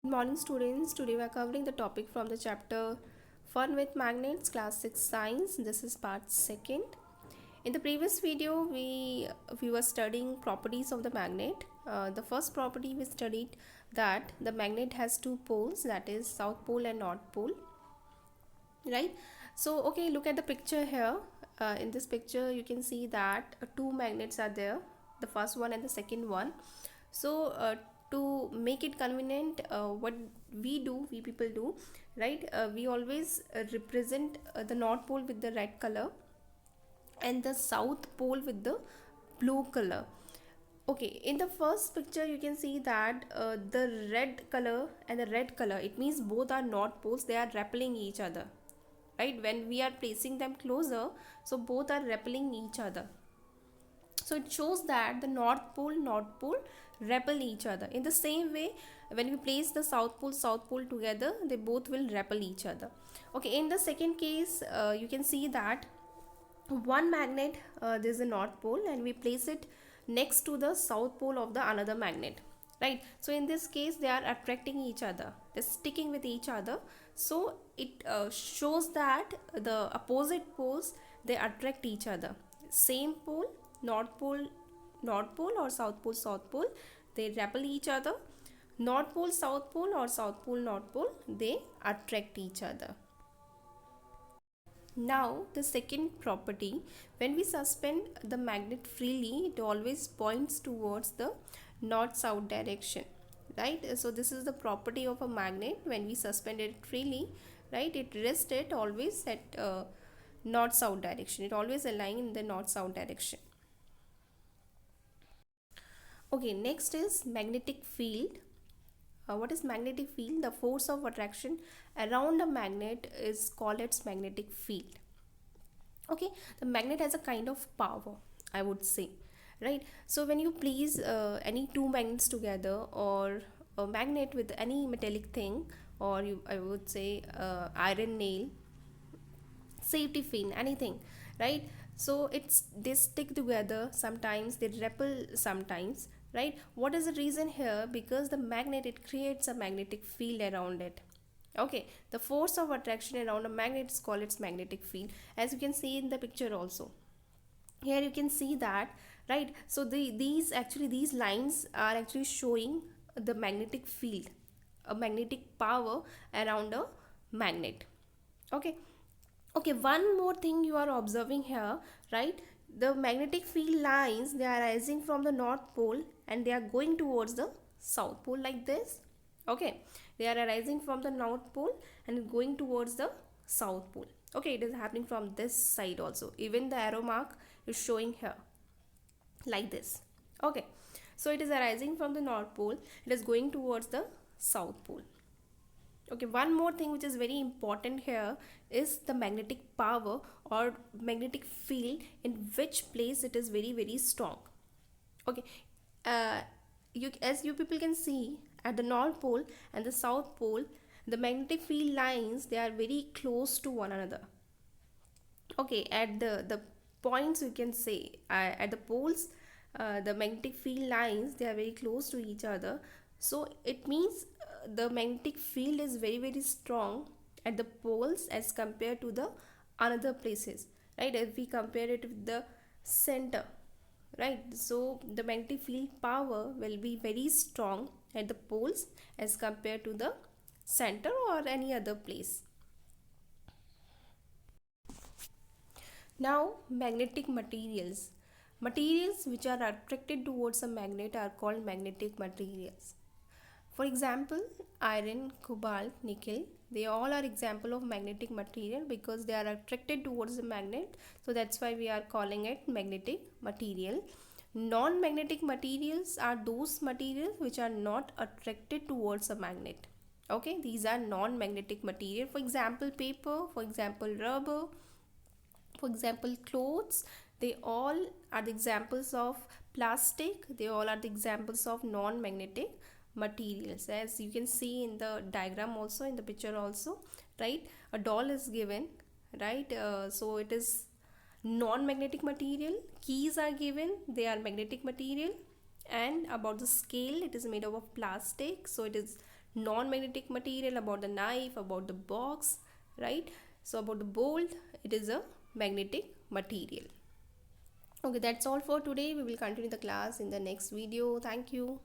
Good morning, students. Today we are covering the topic from the chapter Fun with Magnets, Class 6 Science. This is part second. In the previous video, we were studying properties of the magnet. The first property we studied that the magnet has two poles, that is south pole and north pole, right? So, okay, look at the picture here. In this picture, you can see that two magnets are there, the first one and the second one. So to make it convenient, what we people do, right, we always represent the north pole with the red color and the south pole with the blue color. Okay, in the first picture you can see that the red color and the red color, it means both are north poles, they are repelling each other, right? When we are placing them closer, so both are repelling each other. So it shows that the north pole repel each other. In the same way, when we place the south pole together, they both will repel each other. Okay, in the second case, you can see that one magnet, there is a north pole, and we place it next to the south pole of the another magnet, right? So in this case, they are attracting each other, they're sticking with each other. So it shows that the opposite poles, they attract each other. Same pole, north pole, north pole, or south pole, they repel each other. North pole, south pole, or south pole, north pole, they attract each other. Now, the second property, when we suspend the magnet freely, it always points towards the north-south direction, right? So this is the property of a magnet. When we suspend it freely, right, it rests it always at north-south direction. It always align in the north-south direction. Okay, next is magnetic field. What is magnetic field? The force of attraction around a magnet is called its magnetic field. Okay, the magnet has a kind of power, I would say, right? So when you place any two magnets together, or a magnet with any metallic thing, or I would say iron nail, safety pin, anything, right? So it's they stick together, sometimes they repel sometimes, right? What is the reason here? Because the magnet, it creates a magnetic field around it. Okay, the force of attraction around a magnet is called its magnetic field, as you can see in the picture also. Here you can see that, right? So these lines are actually showing the magnetic field, a magnetic power around a magnet. Okay. Okay, one more thing you are observing here, right? The magnetic field lines, they are rising from the north pole and they are going towards the south pole like this. Okay, they are arising from the north pole and going towards the south pole. Okay, it is happening from this side also. Even the arrow mark is showing here like this. Okay, so it is arising from the north pole, it is going towards the south pole. Okay, one more thing which is very important here is the magnetic power or magnetic field, in which place it is very strong. Okay, uh, as you people can see, at the north pole and the south pole, the magnetic field lines, they are very close to one another. Okay, at the points, you can say, at the poles, the magnetic field lines, they are very close to each other. So it means the magnetic field is very strong at the poles as compared to the another places, right? If we compare it with the center, right, so the magnetic field power will be very strong at the poles as compared to the center or any other place. Now, magnetic materials. Materials which are attracted towards a magnet are called magnetic materials. For example, iron, cobalt, nickel, they all are example of magnetic material because they are attracted towards the magnet. So that's why we are calling it magnetic material. Non-magnetic materials are those materials which are not attracted towards a magnet. Okay, these are non-magnetic material. For example, paper, for example, rubber, for example, clothes, they all are the examples of plastic, they all are the examples of non-magnetic materials, as you can see in the diagram also, in the picture also, right? A doll is given, right? So it is non-magnetic material. Keys are given, they are magnetic material. And about the scale, it is made up of plastic, so it is non-magnetic material, about the knife, about the box, right? So about the bolt, it is a magnetic material. Okay, that's all for today. We will continue the class in the next video. Thank you.